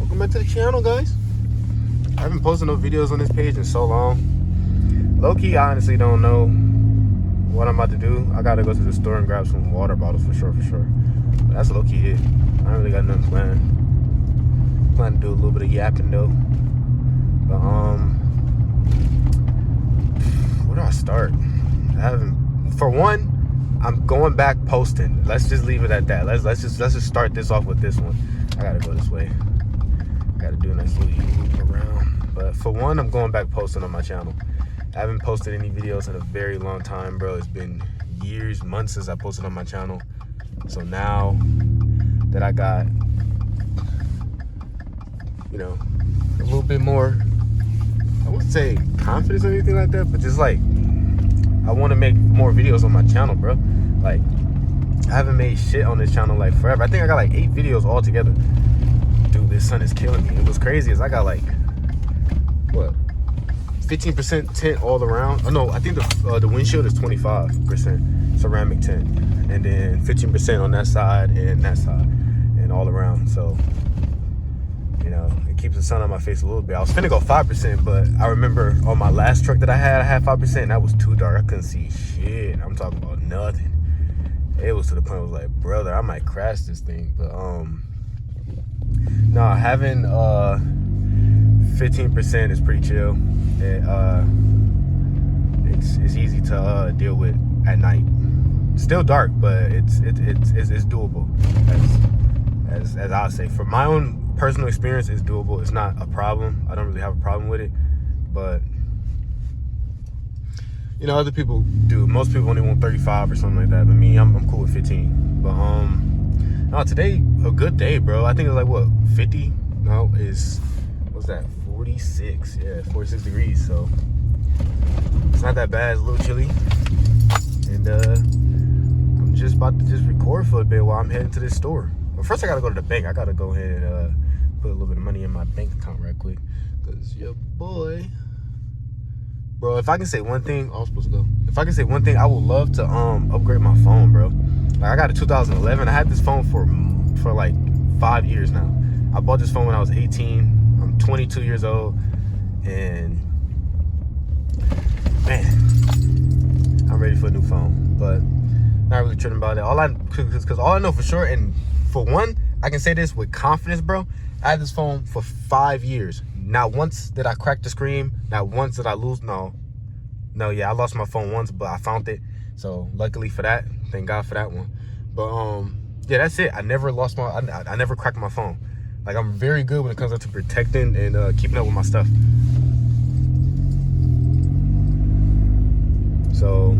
Welcome back to the channel, guys. I haven't posted no videos on this page in so long. Low-key, I honestly don't know what I'm about to do. I gotta go to the store and grab some water bottles for sure. But that's low-key it. I don't really got nothing planned. Plan to do a little bit of yapping though. But where do I start? For one, I'm going back posting. Let's just leave it at that. Let's just start this off with this one. I gotta go this way. Gotta do a nice little loop around. But for one, I'm going back posting on my channel. I haven't posted any videos in a very long time, bro. It's been years, months since I posted on my channel. So now that I got, you know, a little bit more, I wouldn't say confidence or anything like that, but just like, I want to make more videos on my channel, bro. Like, I haven't made shit on this channel like forever. I think I got like 8 videos all together. Dude, this sun is killing me. It was crazy is I got like, what, 15% tint all around. Oh no, I think the windshield is 25% ceramic tint, and then 15% on that side and all around. So, you know, it keeps the sun on my face a little bit. I was finna go 5%, but I remember on my last truck that I had 5%, and that was too dark. I couldn't see shit. I'm talking about nothing. It was to the point where I was like, brother, I might crash this thing. But no, having 15% is pretty chill. It's easy to deal with at night. Still dark, but it's doable. As I'll say, for my own personal experience, it's doable. It's not a problem. I don't really have a problem with it, but you know, other people do. Most people only want 35 or something like that, but me, I'm cool with 15. But no, today a good day, bro. I think it's like what, 50? No, what's that? 46. Yeah, 46 degrees. So it's not that bad. It's a little chilly, and I'm just about to just record for a bit while I'm heading to this store. But first, I gotta go to the bank. I gotta go ahead and put a little bit of money in my bank account right quick, cause your boy. Bro, if I can say one thing, I was supposed to go. If I can say one thing, I would love to upgrade my phone, bro. Like, I got a 2011. I had this phone for like 5 years now. I bought this phone when I was 18. I'm 22 years old, and man, I'm ready for a new phone. But not really tripping about it. Because all I know for sure, and for one, I can say this with confidence, bro. I had this phone for 5 years. Not once did I crack the screen. Not once did I lose. No, yeah, I lost my phone once, but I found it. So luckily for that, thank God for that one. But yeah, that's it. I never lost my. I never cracked my phone. Like, I'm very good when it comes to protecting and keeping up with my stuff. So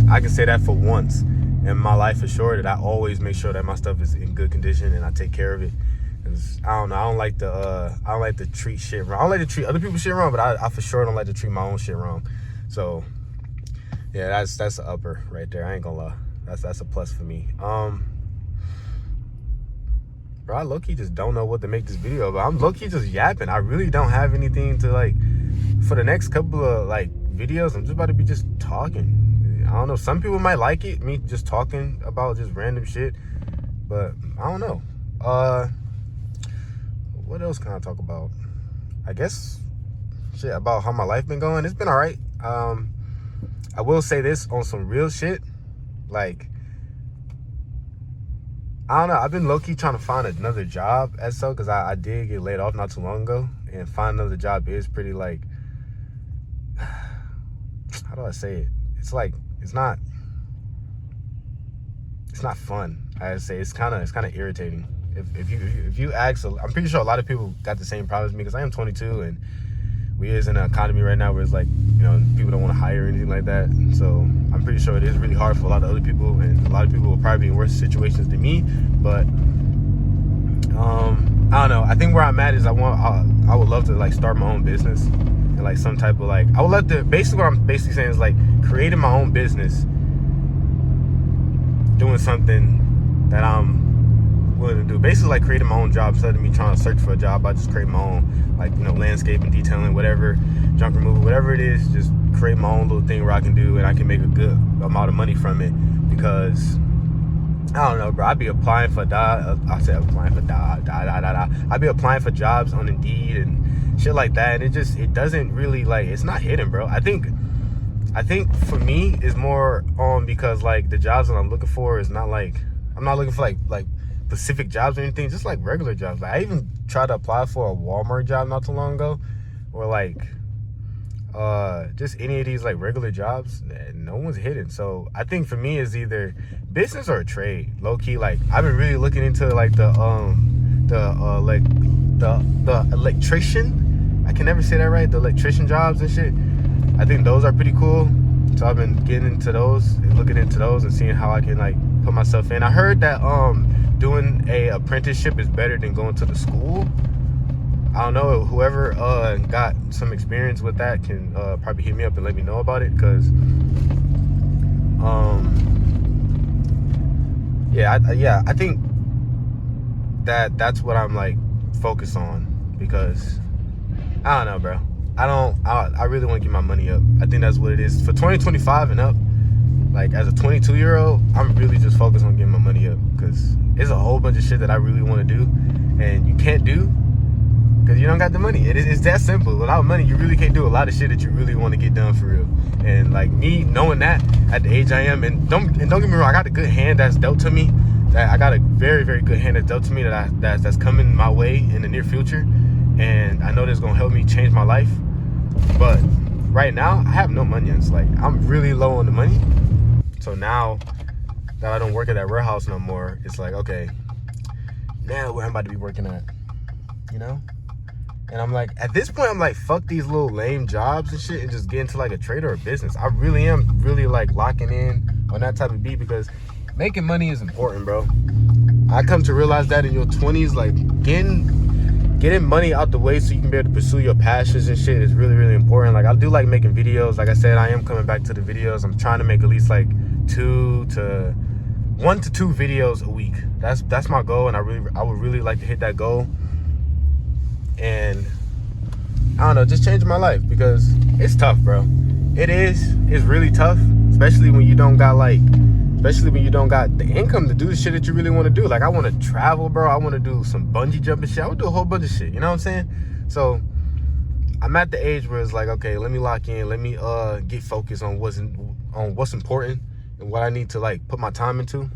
I can say that for once in my life for sure, that I always make sure that my stuff is in good condition and I take care of it. I don't know. I don't like to treat shit wrong. I don't like to treat other people's shit wrong, but I for sure don't like to treat my own shit wrong. So yeah, that's the upper right there. I ain't gonna lie. That's a plus for me. Bro, I low-key just don't know what to make this video about. I'm low-key just yapping. I really don't have anything to, like, for the next couple of like videos. I'm just about to be just talking. I don't know. Some people might like it, me just talking about just random shit, but I don't know. What else can I talk about? I guess shit about how my life been going. It's been all right. I will say this on some real shit. Like, I don't know. I've been low-key trying to find another job because I did get laid off not too long ago, and find another job is pretty, like, how do I say it? It's like, it's not fun. I'd say it's kind of irritating. If you ask, I'm pretty sure a lot of people got the same problem as me, because I am 22 and we is in an economy right now where it's like, you know, people don't want to hire or anything like that. So I'm pretty sure it is really hard for a lot of other people, and a lot of people will probably be in worse situations than me. But I don't know. I think where I'm at is I would love to like start my own business, and like some type of like, I would love to, basically what I'm basically saying is like creating my own business, doing something that I'm willing to do. Basically like creating my own job instead of me trying to search for a job. I just create my own, like, you know, landscaping, detailing, whatever, junk removal, whatever it is. Just create my own little thing where I can do, and I can make a good amount of money from it, because I don't know, bro. I'd be applying for I'd be applying for jobs on Indeed and shit like that, and it doesn't really, like, it's not hidden, bro. I think for me is more on because, like, the jobs that I'm looking for is not like, I'm not looking for like specific jobs or anything, just like regular jobs. Like, I even tried to apply for a Walmart job not too long ago, or like just any of these like regular jobs. No one's hidden. So I think for me is either business or a trade, low key. Like, I've been really looking into like the electrician, I can never say that right, the electrician jobs and shit. I think those are pretty cool. So I've been getting into those and looking into those and seeing how I can like put myself in. I heard that doing a apprenticeship is better than going to the school. I don't know, whoever got some experience with that can probably hit me up and let me know about it, because I think that's what I'm like focused on, because I don't know, bro. I really want to get my money up. I think that's what it is for 2025 and up. Like, as a 22-year-old, I'm really just focused on getting my money up, because it's a whole bunch of shit that I really want to do and you can't do because you don't got the money. It's that simple. Without money, you really can't do a lot of shit that you really want to get done for real. And like, me knowing that at the age I am, and don't get me wrong, I got a good hand that's dealt to me. That I got a very, very good hand that's dealt to me that's coming my way in the near future, and I know that's gonna help me change my life. But right now, I have no money. It's like, I'm really low on the money. So now that I don't work at that warehouse no more, it's like, okay, now where I'm about to be working at, you know? And I'm like, at this point, I'm like, fuck these little lame jobs and shit and just get into like a trade or a business. I really am like locking in on that type of beat, because making money is important, bro. I come to realize that in your 20s, like getting money out the way so you can be able to pursue your passions and shit is really, really important. Like, I do like making videos. Like I said, I am coming back to the videos. I'm trying to make at least like 1 to 2 videos a week. That's my goal, and I would really like to hit that goal. And I don't know, just changing my life, because it's tough, bro. It's really tough, especially when you don't got the income to do the shit that you really want to do. Like, I want to travel, bro. I want to do some bungee jumping shit. I would do a whole bunch of shit, you know what I'm saying? So I'm at the age where it's like, okay, let me lock in, let me get focused on what's important and what I need to like put my time into.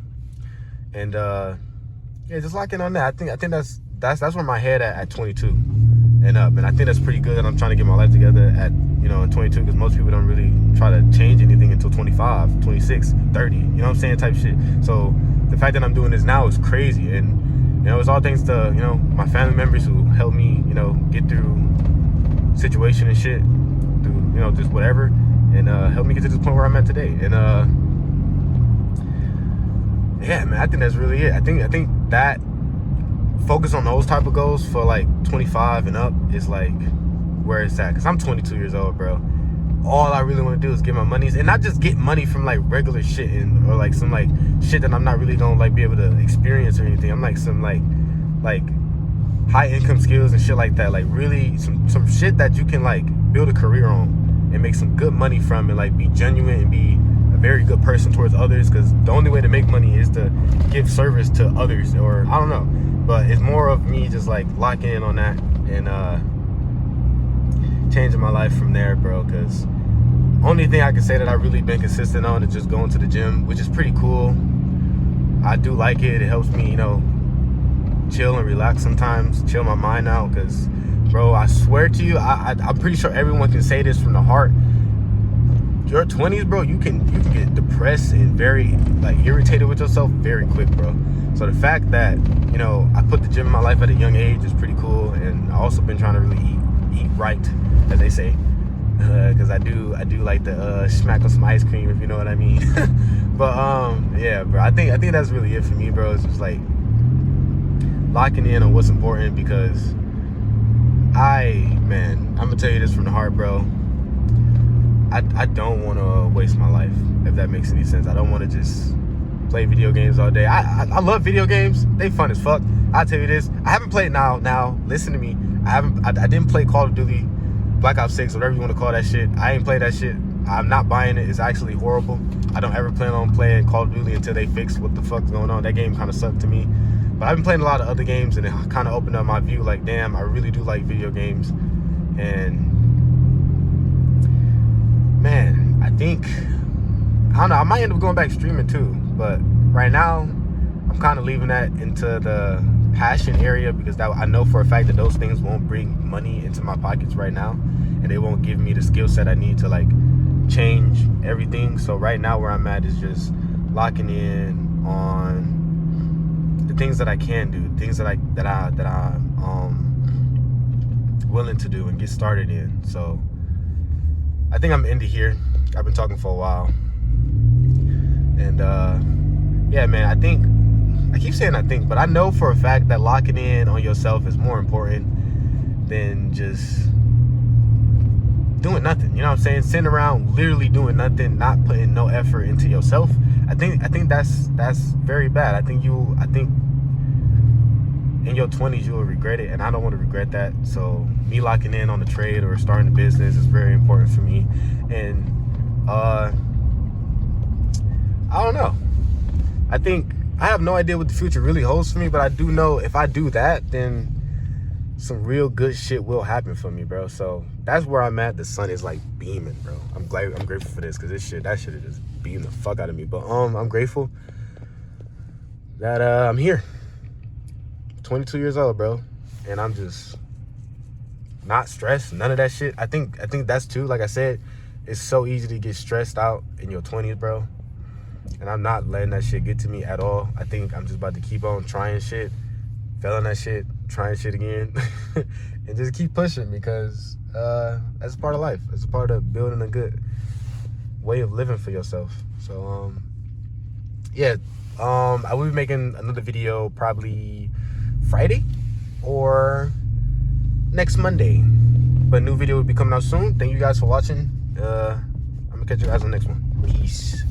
And just lock in on that. I think that's where my head at 22 and up. And I think that's pretty good. And I'm trying to get my life together at, at 22, because most people don't really try to change anything until 25, 26, 30, you know what I'm saying, type shit. So the fact that I'm doing this now is crazy. And, it's all thanks to, my family members who helped me, get through situation and shit, through, just whatever, and helped me get to this point where I'm at today. And, yeah, man, I think that's really it. I think that focus on those type of goals for like 25 and up is like where it's at, because I'm 22 years old, bro. All I really want to do is get my monies, and not just get money from like regular shit or like some like shit that I'm not really gonna like be able to experience or anything. I'm like some like high income skills and shit like that, like really some shit that you can like build a career on and make some good money from, and like be genuine and be a very good person towards others, because the only way to make money is to give service to others, or I don't know. But it's more of me just like locking in on that and changing my life from there, bro. Because only thing I can say that I've really been consistent on is just going to the gym, which is pretty cool. I do like it. It helps me, chill and relax sometimes, chill my mind out. Because, bro, I swear to you, I'm pretty sure everyone can say this from the heart. Your 20s, bro, you can get depressed and very like irritated with yourself very quick, bro. So the fact that I put the gym in my life at a young age is pretty cool. And I also been trying to really eat right, as they say, because I do like to smack on some ice cream, if you know what I mean. But yeah, bro, I think that's really it for me, bro. It's just like locking in on what's important, because I'm gonna tell you this from the heart, bro. I don't want to waste my life, if that makes any sense. I don't want to just play video games all day. I love video games. They fun as fuck. I'll tell you this. I haven't played now. Listen to me. I didn't play Call of Duty, Black Ops 6, whatever you want to call that shit. I ain't played that shit. I'm not buying it. It's actually horrible. I don't ever plan on playing Call of Duty until they fix what the fuck's going on. That game kind of sucked to me. But I've been playing a lot of other games, and it kind of opened up my view. Like, damn, I really do like video games. And man, I think, I don't know, I might end up going back streaming too. But right now, I'm kind of leaving that into the passion area, because that, I know for a fact that those things won't bring money into my pockets right now, and they won't give me the skill set I need to like change everything. So right now where I'm at is just locking in on the things that I can do, things that I'm willing to do and get started in. So I think I'm into here. I've been talking for a while, and yeah, man, I keep saying I think, but I know for a fact that locking in on yourself is more important than just doing nothing. You know what I'm saying? Sitting around literally doing nothing, not putting no effort into yourself. I think that's very bad. I think in your 20s you'll regret it, and I don't want to regret that. So me locking in on the trade or starting a business is very important for me. And I don't know. I think I have no idea what the future really holds for me, but I do know if I do that, then some real good shit will happen for me, bro. So that's where I'm at. The sun is like beaming, bro. I'm grateful for this, because that shit just beamed the fuck out of me. But I'm grateful that I'm here. 22 years old, bro, and I'm just not stressed, none of that shit. I think that's too, like I said, it's so easy to get stressed out in your 20s, bro, and I'm not letting that shit get to me at all. I think I'm just about to keep on trying shit, failing that shit, trying shit again, and just keep pushing, because that's a part of life. It's a part of building a good way of living for yourself. So yeah, I will be making another video probably Friday or next Monday, but a new video will be coming out soon. Thank you guys for watching. I'm gonna catch you guys on the next one. Peace.